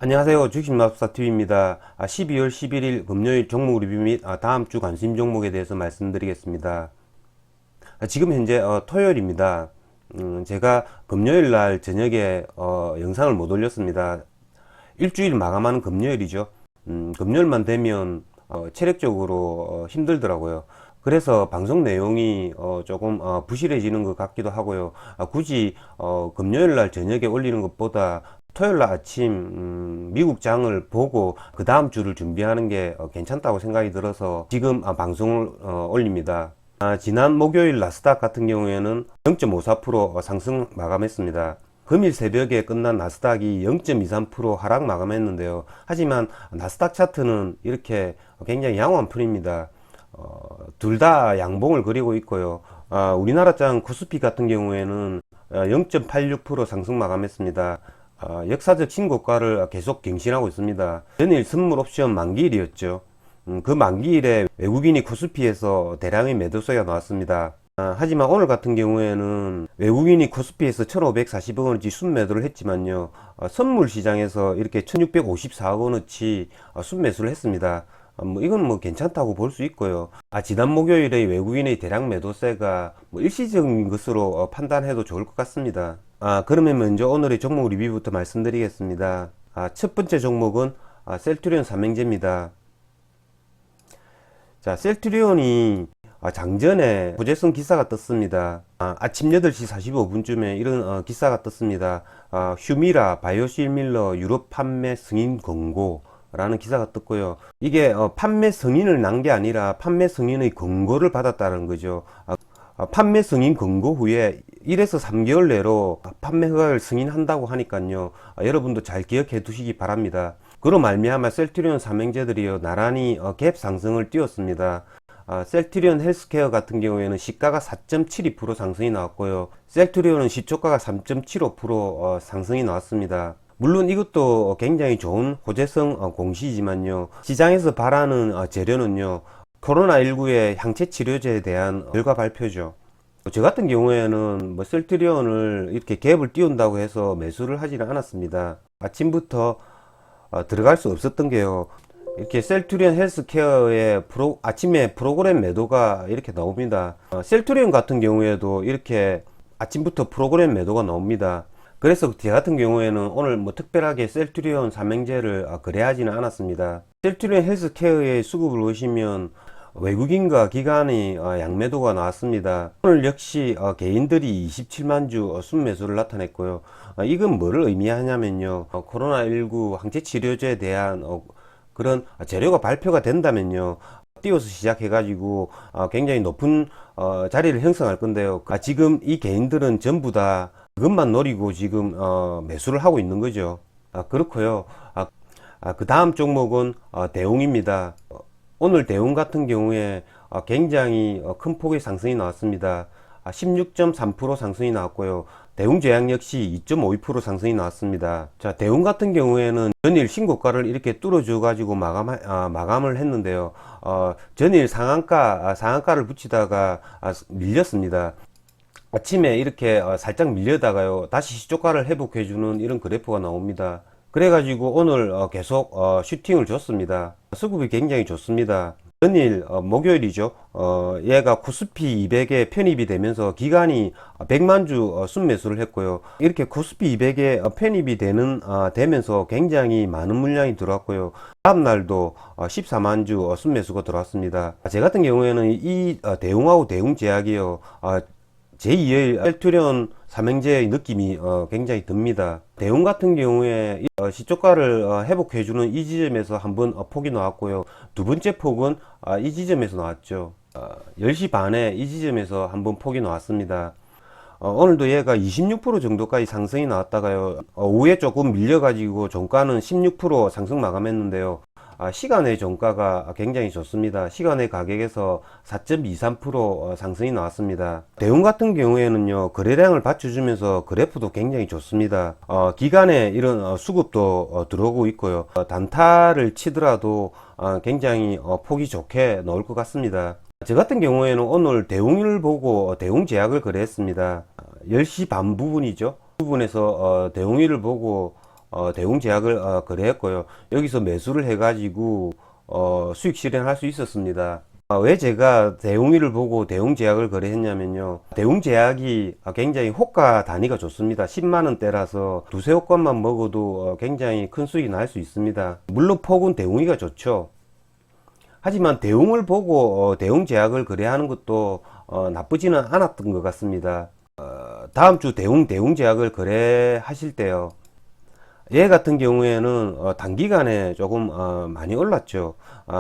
안녕하세요. 주식마법사TV입니다. 12월 11일 금요일 종목 리뷰 및 다음 주 관심 종목에 대해서 말씀드리겠습니다. 지금 현재 토요일입니다. 제가 금요일 날 저녁에 영상을 못 올렸습니다. 일주일 마감하는 금요일이죠. 금요일만 되면 체력적으로 힘들더라고요. 그래서 방송 내용이 조금 부실해지는 것 같기도 하고요. 굳이 금요일 날 저녁에 올리는 것보다 토요일 날 아침 미국 장을 보고 그 다음 주를 준비하는 게 괜찮다고 생각이 들어서 지금 방송을 올립니다. 지난 목요일 나스닥 같은 경우에는 0.54% 상승 마감했습니다. 금일 새벽에 끝난 나스닥이 0.23% 하락 마감했는데요. 하지만 나스닥 차트는 이렇게 굉장히 양호한 편입니다. 둘 다 양봉을 그리고 있고요. 우리나라 장 코스피 같은 경우에는 0.86% 상승 마감했습니다. 역사적 신고가를 계속 갱신하고 있습니다. 전일 선물 옵션 만기일이었죠. 그 만기일에 외국인이 코스피에서 대량의 매도세가 나왔습니다. 하지만 오늘 같은 경우에는 외국인이 코스피에서 1540억 원어치 순매도를 했지만요, 선물 시장에서 이렇게 1654억 원어치 순매수를 했습니다. 이건 뭐 괜찮다고 볼 수 있고요. 지난 목요일에 외국인의 대량 매도세가 일시적인 것으로 판단해도 좋을 것 같습니다. 그러면 먼저 오늘의 종목 리뷰부터 말씀드리겠습니다. 첫 번째 종목은 셀트리온 삼형제입니다. 자, 셀트리온이 장전에 호재성 기사가 떴습니다. 아침 8시 45분쯤에 이런 기사가 떴습니다. 휴미라 바이오실밀러 유럽 판매 승인 권고 라는 기사가 떴고요. 이게 판매 승인을 난 게 아니라 판매 승인의 권고를 받았다는 거죠. 판매 승인 권고 후에 1에서 3개월 내로 판매 허가를 승인한다고 하니까요. 여러분도 잘 기억해 두시기 바랍니다. 그로 말미암아 셀트리온 삼형제들이요, 나란히 갭 상승을 띄웠습니다. 셀트리온 헬스케어 같은 경우에는 시가가 4.72% 상승이 나왔고요. 셀트리온은 시초가가 3.75% 상승이 나왔습니다. 물론 이것도 굉장히 좋은 호재성 공시지만요, 시장에서 바라는 재료는요, 코로나19의 항체 치료제에 대한 결과 발표죠. 저 같은 경우에는 셀트리온을 이렇게 갭을 띄운다고 해서 매수를 하지는 않았습니다. 아침부터 들어갈 수 없었던 게요, 이렇게 셀트리온 헬스케어의 아침에 프로그램 매도가 이렇게 나옵니다. 셀트리온 같은 경우에도 이렇게 아침부터 프로그램 매도가 나옵니다. 그래서 제 같은 경우에는 오늘 특별하게 셀트리온 삼형제를 거래하지는 않았습니다. 셀트리온 헬스케어의 수급을 보시면 외국인과 기관이 양매도가 나왔습니다. 오늘 역시 개인들이 27만 주 순매수를 나타냈고요. 이건 뭐를 의미하냐면요, 코로나19 항체 치료제에 대한 그런 재료가 발표가 된다면요, 띄워서 시작해 가지고 굉장히 높은 자리를 형성할 건데요. 지금 이 개인들은 전부 다 그것만 노리고 지금 매수를 하고 있는 거죠. 그렇고요. 그 다음 종목은 대웅입니다. 오늘 대웅 같은 경우에 굉장히 큰 폭의 상승이 나왔습니다. 16.3% 상승이 나왔고요. 대웅제약 역시 2.52% 상승이 나왔습니다. 자, 대웅 같은 경우에는 전일 신고가를 이렇게 뚫어줘 가지고 마감을 했는데요. 전일 상한가를 붙이다가 밀렸습니다. 아침에 이렇게 살짝 밀려다가요, 다시 시초가를 회복해주는 이런 그래프가 나옵니다. 그래가지고 오늘 계속 슈팅을 줬습니다. 수급이 굉장히 좋습니다. 전일 목요일이죠. 얘가 코스피 200에 편입이 되면서 기간이 100만 주 순매수를 했고요. 이렇게 코스피 200에 편입이 되면서 굉장히 많은 물량이 들어왔고요. 다음날도 14만 주 순매수가 들어왔습니다. 제 같은 경우에는 이 대웅하고 대웅제약이요, 제2의 셀트리온 삼형제의 느낌이 굉장히 듭니다. 대웅 같은 경우에 시초가를 회복해주는 이 지점에서 한번 폭이 나왔고요. 두 번째 폭은 이 지점에서 나왔죠. 10시 반에 이 지점에서 한번 폭이 나왔습니다. 오늘도 얘가 26% 정도까지 상승이 나왔다가요, 오후에 조금 밀려가지고 종가는 16% 상승 마감했는데요. 시간의 종가가 굉장히 좋습니다. 시간의 가격에서 4.23% 상승이 나왔습니다. 대웅 같은 경우에는요, 거래량을 받쳐주면서 그래프도 굉장히 좋습니다. 기간에 이런 수급도 들어오고 있고요. 단타를 치더라도 굉장히 폭이 좋게 나올 것 같습니다. 저 같은 경우에는 오늘 대웅을 보고 대웅제약을 거래했습니다. 10시 반 부분이죠. 부분에서 대웅이를 보고 대웅제약을 거래했고요. 여기서 매수를 해가지고 수익 실현할 수 있었습니다. 왜 제가 대웅이를 보고 대웅제약을 거래했냐면요. 대웅제약이 굉장히 호가 단위가 좋습니다. 10만원대라서 두세 호건만 먹어도 굉장히 큰 수익이 날 수 있습니다. 물론 폭은 대웅이가 좋죠. 하지만 대웅을 보고 대웅제약을 거래하는 것도 나쁘지는 않았던 것 같습니다. 다음 주 대웅제약을 거래하실 때요. 얘 같은 경우에는 단기간에 조금 많이 올랐죠.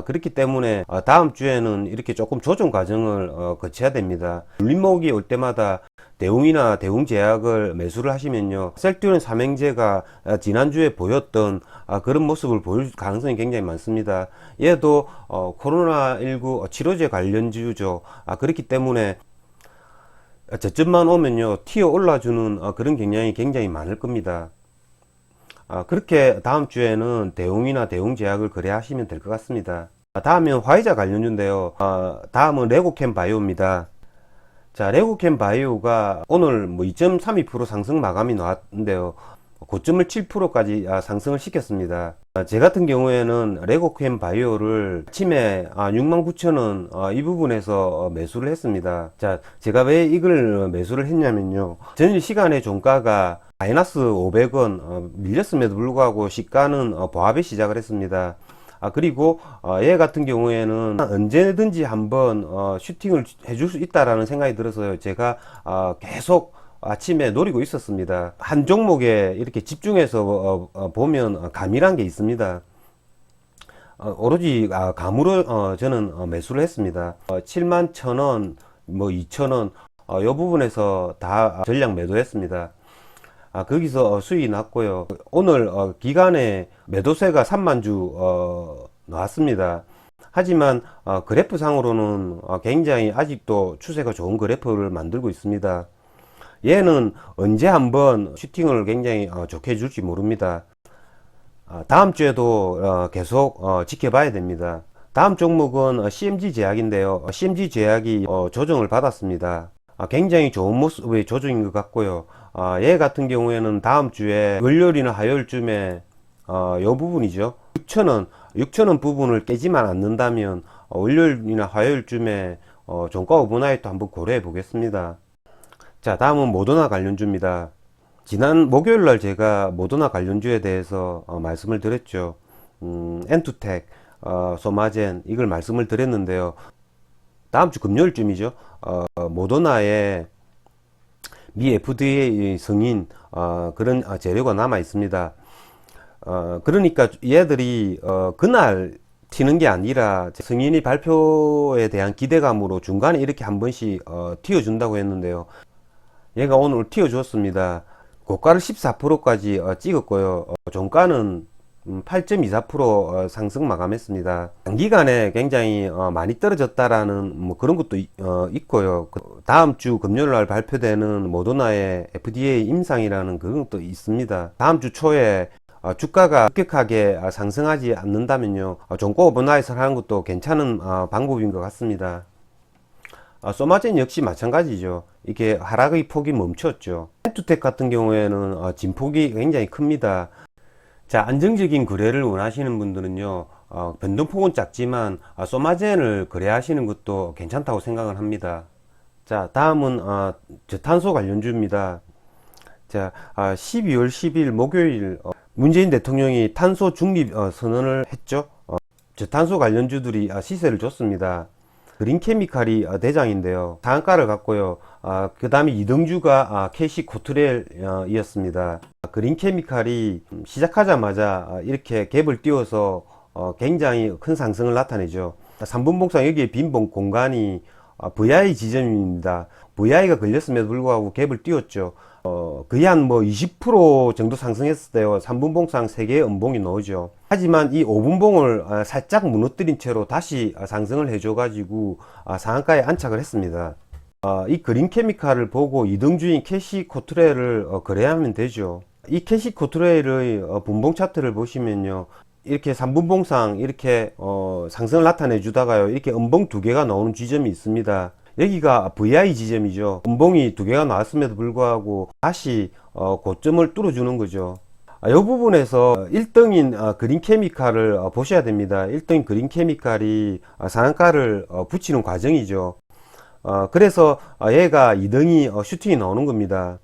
그렇기 때문에 다음 주에는 이렇게 조금 조정 과정을 거쳐야 됩니다. 눌림목이 올 때마다 대웅이나 대웅제약을 매수를 하시면요, 셀트리온 삼형제가 지난주에 보였던 그런 모습을 보일 가능성이 굉장히 많습니다. 얘도 코로나19 치료제 관련주죠. 그렇기 때문에 저점만 오면요, 튀어 올라주는 그런 경향이 굉장히 많을 겁니다. 그렇게 다음 주에는 대웅이나 대웅제약을 거래하시면 될 것 같습니다. 다음은 화이자 관련주인데요. 다음은 레고캠 바이오입니다. 자, 레고캠 바이오가 오늘 뭐 2.32% 상승 마감이 나왔는데요. 고점을 7%까지 상승을 시켰습니다. 제 같은 경우에는 레고캠 바이오를 아침에 69,000원 이 부분에서 매수를 했습니다. 자, 제가 왜 이걸 매수를 했냐면요, 전일 시간의 종가가 마이너스 500원 밀렸음에도 불구하고 시가는 보합에 시작을 했습니다. 그리고 얘 같은 경우에는 언제든지 한번 슈팅을 해줄 수 있다라는 생각이 들어서요, 제가 계속 아침에 노리고 있었습니다. 한 종목에 이렇게 집중해서 보면 감이란 게 있습니다. 오로지 감으로 저는 매수를 했습니다. 71,000원, 뭐 2,000원 이 부분에서 다 전량 매도했습니다. 거기서 수익이 났고요. 오늘 기간에 매도세가 30,000주 나왔습니다. 하지만 그래프상으로는 굉장히 아직도 추세가 좋은 그래프를 만들고 있습니다. 얘는 언제 한번 슈팅을 굉장히 좋게 해줄지 모릅니다. 다음 주에도 계속 지켜봐야 됩니다. 다음 종목은 CMG 제약인데요. CMG 제약이 조정을 받았습니다. 굉장히 좋은 모습의 조정인 것 같고요. 얘 같은 경우에는 다음 주에 월요일이나 화요일쯤에 요 부분이죠. 6,000원 부분을 깨지만 않는다면 월요일이나 화요일쯤에 종가 오버나이트 한번 고려해 보겠습니다. 자, 다음은 모더나 관련주입니다. 지난 목요일날 제가 모더나 관련주에 대해서 말씀을 드렸죠. 엔투텍, 소마젠 이걸 말씀을 드렸는데요. 다음 주 금요일쯤이죠. 모더나의 미 FDA 승인 그런 재료가 남아 있습니다. 그러니까 얘들이 그날 튀는 게 아니라 승인이 발표에 대한 기대감으로 중간에 이렇게 한 번씩 튀어준다고 했는데요. 얘가 오늘 튀어주었습니다. 고가를 14%까지 찍었고요. 종가는 8.24% 상승 마감했습니다. 단기간에 굉장히 많이 떨어졌다라는 뭐 그런 것도 있고요. 다음 주 금요일 날 발표되는 모더나의 FDA 임상이라는 그런 것도 있습니다. 다음 주 초에 주가가 급격하게 상승하지 않는다면요, 종가 오버나이트를 하는 것도 괜찮은 방법인 것 같습니다. 소마젠 역시 마찬가지죠. 이게 하락의 폭이 멈췄죠. 엔투텍 같은 경우에는 진폭이 굉장히 큽니다. 자, 안정적인 거래를 원하시는 분들은요, 변동폭은 작지만 소마젠을 거래하시는 것도 괜찮다고 생각을 합니다. 자, 다음은 저탄소 관련주입니다. 자, 12월 10일 목요일 문재인 대통령이 탄소 중립 선언을 했죠. 저탄소 관련주들이 시세를 줬습니다. 그린케미칼이 대장인데요. 상한가를 갔고요. 그 다음에 2등주가 캐시 코트렐이었습니다. 그린케미칼이 시작하자마자 이렇게 갭을 띄워서 굉장히 큰 상승을 나타내죠. 3분봉상 여기에 빈 공간이 VI 지점입니다. VI가 걸렸음에도 불구하고 갭을 띄웠죠. 거의 한 뭐 20% 정도 상승했을 때요, 3분봉상 3개의 음봉이 나오죠. 하지만 이 5분봉을 살짝 무너뜨린 채로 다시 상승을 해줘 가지고 상한가에 안착을 했습니다. 이 그린케미칼을 보고 2등주인 캐시코트레일을 거래하면 되죠. 이 캐시코트레일의 분봉 차트를 보시면요, 이렇게 3분봉상 이렇게 상승을 나타내 주다가요, 이렇게 음봉 2개가 나오는 지점이 있습니다. 여기가 VI 지점이죠. 음봉이 2개가 나왔음에도 불구하고 다시 고점을 뚫어주는 거죠. 이 부분에서 1등인 그린케미칼을 보셔야 됩니다. 1등인 그린케미칼이 상한가를 붙이는 과정이죠. 그래서 얘가 2등이 슈팅이 나오는 겁니다.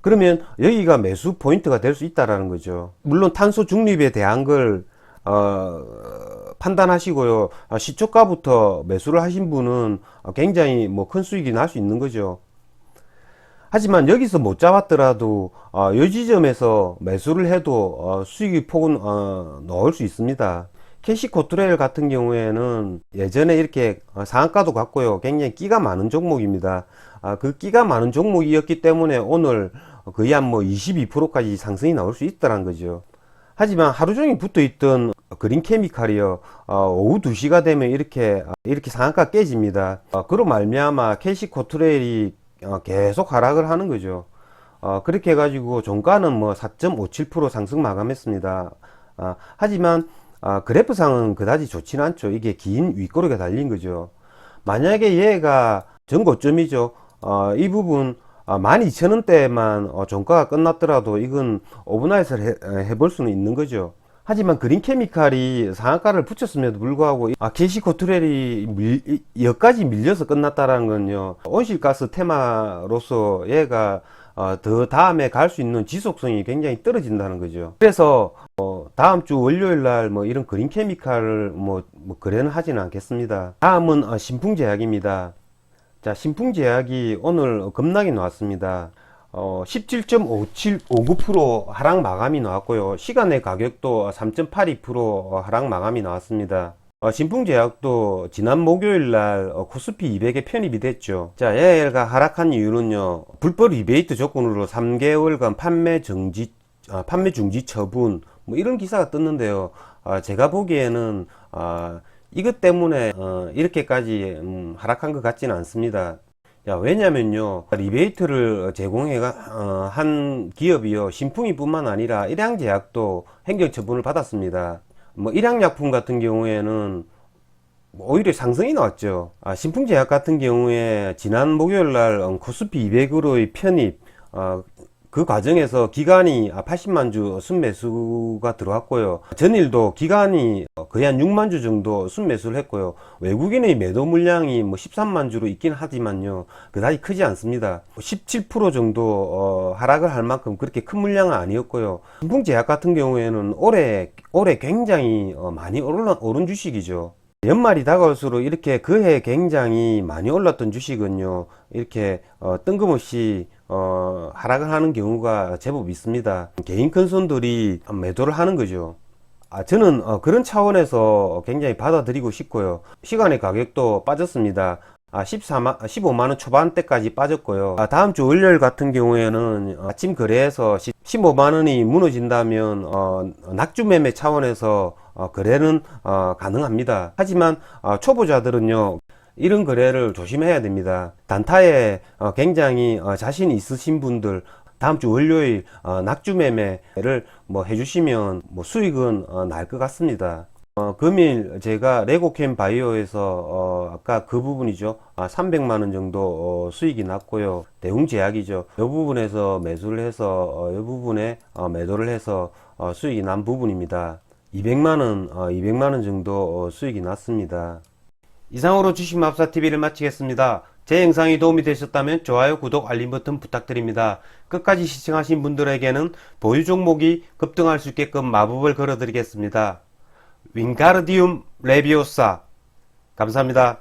그러면 여기가 매수 포인트가 될 수 있다라는 거죠. 물론 탄소 중립에 대한 걸 판단하시고요. 시초가부터 매수를 하신 분은 굉장히 뭐 큰 수익이 날 수 있는 거죠. 하지만 여기서 못 잡았더라도 이 지점에서 매수를 해도 수익의 폭은 나올 수 있습니다. 캐시코트레일 같은 경우에는 예전에 이렇게 상한가도 갔고요. 굉장히 끼가 많은 종목입니다. 그 끼가 많은 종목이었기 때문에 오늘 거의 한 뭐 22%까지 상승이 나올 수 있다는 거죠. 하지만 하루 종일 붙어 있던 그린 케미칼이요, 오후 2시가 되면 이렇게 상한가 깨집니다. 그로 말미암아 캐시코트레일이 계속 하락을 하는 거죠. 그렇게 해가지고 종가는 뭐 4.57% 상승 마감했습니다. 하지만 그래프상은 그다지 좋지는 않죠. 이게 긴 윗꼬리가 달린 거죠. 만약에 얘가 전고점이죠. 이 부분 12,000원대만 종가가 끝났더라도 이건 오버나잇을 해볼 수는 있는 거죠. 하지만 그린케미칼이 상한가를 붙였음에도 불구하고 캐시코트레일이 여기까지 밀려서 끝났다라는 건요, 온실가스 테마로서 얘가 더 다음에 갈 수 있는 지속성이 굉장히 떨어진다는 거죠. 그래서 다음 주 월요일 날 뭐 이런 그린케미칼을 뭐 거래는 하지는 않겠습니다. 다음은 신풍제약입니다. 자, 신풍제약이 오늘 급락이 나왔습니다. 17.59% 하락 마감이 나왔고요. 시간의 가격도 3.82% 하락 마감이 나왔습니다. 신풍제약도 지난 목요일 날 코스피 200에 편입이 됐죠. 자, 얘가 하락한 이유는요, 불법 리베이트 조건으로 3개월간 판매 중지 처분, 뭐 이런 기사가 떴는데요. 제가 보기에는 이것 때문에 이렇게까지 하락한 것 같지는 않습니다. 왜냐면요, 리베이트를 한 기업이요, 신풍이 뿐만 아니라 일양제약도 행정처분을 받았습니다. 뭐 일양약품 같은 경우에는 오히려 상승이 나왔죠. 신풍제약 같은 경우에 지난 목요일 날 코스피 200으로의 편입, 그 과정에서 기간이 80만 주 순매수가 들어왔고요. 전일도 기간이 거의 한 6만 주 정도 순매수를 했고요. 외국인의 매도 물량이 뭐 13만 주로 있긴 하지만요, 그다지 크지 않습니다. 17% 정도 하락을 할 만큼 그렇게 큰 물량은 아니었고요. 신풍제약 같은 경우에는 올해 굉장히 많이 오른 주식이죠. 연말이 다가올수록 이렇게 그해 굉장히 많이 올랐던 주식은요, 이렇게 뜬금없이 하락을 하는 경우가 제법 있습니다. 개인 큰 손들이 매도를 하는 거죠. 저는 그런 차원에서 굉장히 받아들이고 싶고요. 시간의 가격도 빠졌습니다. 15만원 초반대까지 빠졌고요. 다음 주 월요일 같은 경우에는 아침 거래에서 15만원이 무너진다면 낙주 매매 차원에서 거래는 가능합니다. 하지만 초보자들은요, 이런 거래를 조심해야 됩니다. 단타에 굉장히 자신이 있으신 분들, 다음 주 월요일 낙주 매매를 뭐 해주시면 뭐 수익은 날 것 같습니다. 금일 제가 레고캠 바이오에서 아까 그 부분이죠, 300만원 정도 수익이 났고요. 대웅제약이죠, 이 부분에서 매수를 해서 이 부분에 매도를 해서 수익이 난 부분입니다. 200만원 정도 수익이 났습니다. 이상으로 주식마법사TV를 마치겠습니다. 제 영상이 도움이 되셨다면 좋아요, 구독, 알림 버튼 부탁드립니다. 끝까지 시청하신 분들에게는 보유 종목이 급등할 수 있게끔 마법을 걸어드리겠습니다. 윙가르디움 레비오사. 감사합니다.